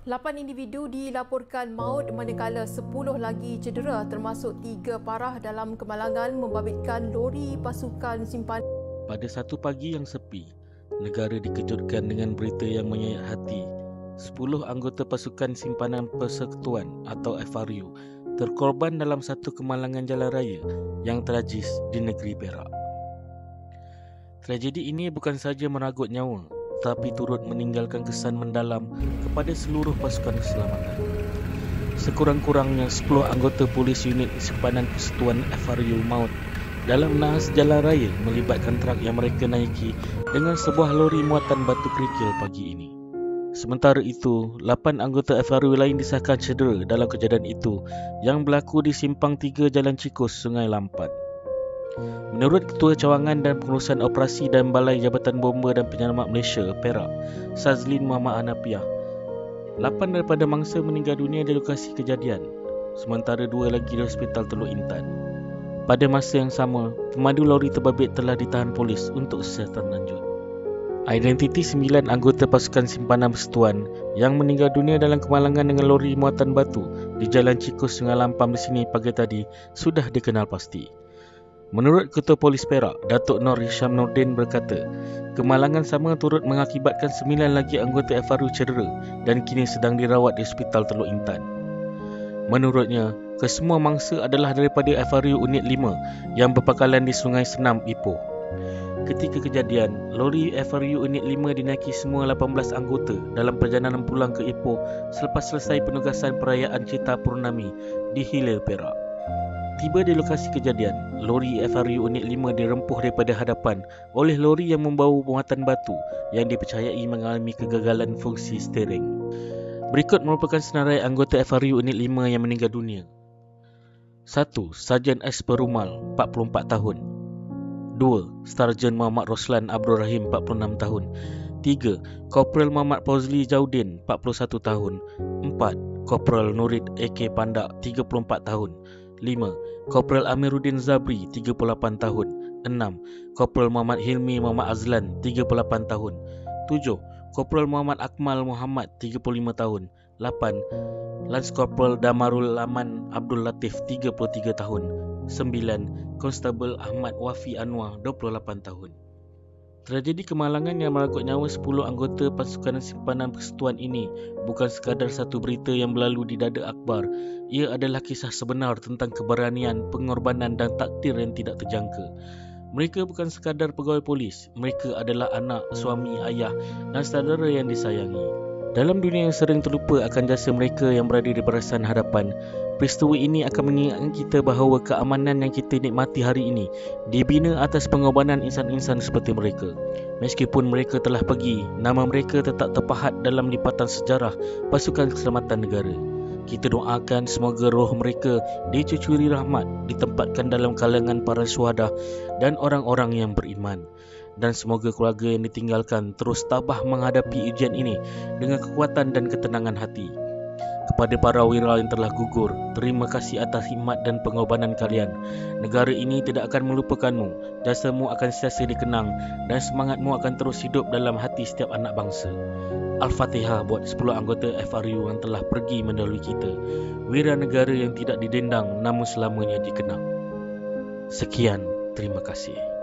8 individu dilaporkan maut manakala 10 lagi cedera termasuk 3 parah dalam kemalangan membabitkan lori pasukan simpanan. Pada satu pagi yang sepi, negara dikejutkan dengan berita yang menyayat hati. 10 anggota pasukan simpanan persekutuan atau FRU terkorban dalam satu kemalangan jalan raya yang tragis di negeri Perak. Tragedi ini bukan sahaja meragut nyawa, tapi turut meninggalkan kesan mendalam kepada seluruh pasukan keselamatan. Sekurang-kurangnya 10 anggota polis unit simpanan persekutuan FRU maut dalam nahas jalan raya melibatkan truk yang mereka naiki dengan sebuah lori muatan batu kerikil pagi ini. Sementara itu, 8 anggota FRU lain disahkan cedera dalam kejadian itu yang berlaku di Simpang 3 Jalan Cikus, Sungai Lampan. Menurut Ketua Cawangan dan Pengurusan Operasi dan Balai Jabatan Bomba dan Penyelamat Malaysia, Perak, Sazlin Muhammad Hanafiah, 8 daripada mangsa meninggal dunia di lokasi kejadian, sementara 2 lagi di Hospital Teluk Intan. Pada masa yang sama, pemandu lori terbabit telah ditahan polis untuk siasatan lanjut. Identiti 9 anggota pasukan simpanan persekutuan yang meninggal dunia dalam kemalangan dengan lori muatan batu di Jalan Cikus, Sungai Lampan di sini pagi tadi sudah dikenal pasti. Menurut Ketua Polis Perak, Datuk Nur Hisham Nordin berkata, kemalangan sama turut mengakibatkan 9 lagi anggota FRU cedera dan kini sedang dirawat di Hospital Teluk Intan. Menurutnya, kesemua mangsa adalah daripada FRU Unit 5 yang berpangkalan di Sungai Senam, Ipoh. Ketika kejadian, lori FRU Unit 5 dinaiki semua 18 anggota dalam perjalanan pulang ke Ipoh selepas selesai penugasan perayaan Cita Purnami di Hilir, Perak. Tiba di lokasi kejadian, lori FRU Unit 5 dirempuh daripada hadapan oleh lori yang membawa muatan batu yang dipercayai mengalami kegagalan fungsi steering. Berikut merupakan senarai anggota FRU Unit 5 yang meninggal dunia. 1. Sarjan S. Perumal, 44 tahun. 2. Sarjan Muhammad Roslan Abdul Rahim, 46 tahun. 3. Korporal Muhammad Fazli Jaudin, 41 tahun. 4. Korporal Nurid AK Pandak, 34 tahun. 5. Korporal Amiruddin Zabri, 38 tahun. 6. Korporal Muhammad Hilmi Muhammad Azlan, 38 tahun. 7. Korporal Muhammad Akmal Muhammad, 35 tahun. 8. Lance Korporal Damarul Aman Abdul Latif, 33 tahun. 9. Konstabel Ahmad Wafi Anwar, 28 tahun. Tragedi kemalangan yang meragut nyawa 10 anggota pasukan simpanan persekutuan ini bukan sekadar satu berita yang berlalu di dada akhbar. Ia adalah kisah sebenar tentang keberanian, pengorbanan dan takdir yang tidak terjangka. Mereka bukan sekadar pegawai polis, mereka adalah anak, suami, ayah dan saudara yang disayangi. Dalam dunia yang sering terlupa akan jasa mereka yang berada di barisan hadapan, peristiwa ini akan mengingatkan kita bahawa keamanan yang kita nikmati hari ini dibina atas pengorbanan insan-insan seperti mereka. Meskipun mereka telah pergi, nama mereka tetap terpahat dalam lipatan sejarah pasukan keselamatan negara. Kita doakan semoga roh mereka dicucuri rahmat, ditempatkan dalam kalangan para syuhada dan orang-orang yang beriman. Dan semoga keluarga yang ditinggalkan terus tabah menghadapi ujian ini dengan kekuatan dan ketenangan hati. Kepada para wira yang telah gugur, terima kasih atas khidmat dan pengorbanan kalian. Negara ini tidak akan melupakanmu, jasamu akan sentiasa dikenang dan semangatmu akan terus hidup dalam hati setiap anak bangsa. Al-Fatihah buat 10 anggota FRU yang telah pergi mendahului kita. Wira negara yang tidak didendang namun selamanya dikenang. Sekian, terima kasih.